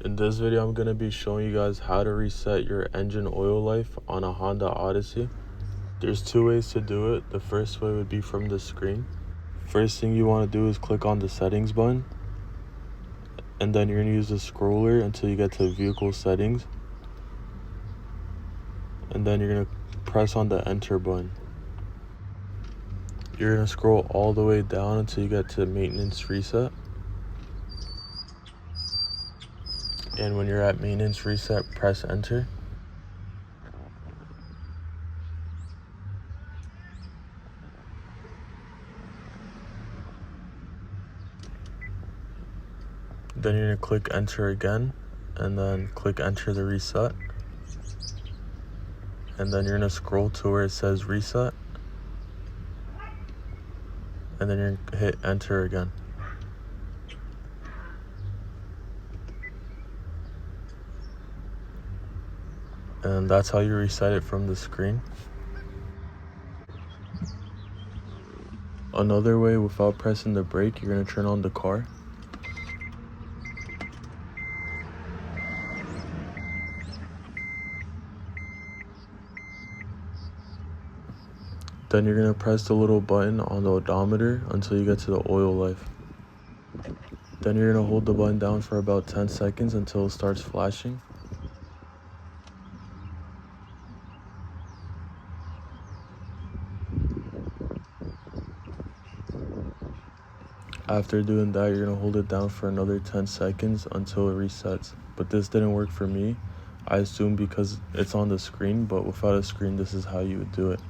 In this video, I'm going to be showing you guys how to reset your engine oil life on a Honda Odyssey. There's two ways to do it. The first way would be from the screen. First thing you want to do is click on the settings button, and then you're going to use the scroller until you get to vehicle settings, and then you're going to press on the enter button. You're going to scroll all the way down until you get to maintenance reset. And when you're at maintenance reset, press enter. Then you're going to click enter again, and then click enter to reset. And then you're going to scroll to where it says reset. And then you're going to hit enter again. And that's how you reset it from the screen. Another way, without pressing the brake, you're going to turn on the car. Then you're going to press the little button on the odometer until you get to the oil life. Then you're going to hold the button down for about 10 seconds until it starts flashing. After doing that, you're going to hold it down for another 10 seconds until it resets. But this didn't work for me. I assume because it's on the screen, but without a screen, this is how you would do it.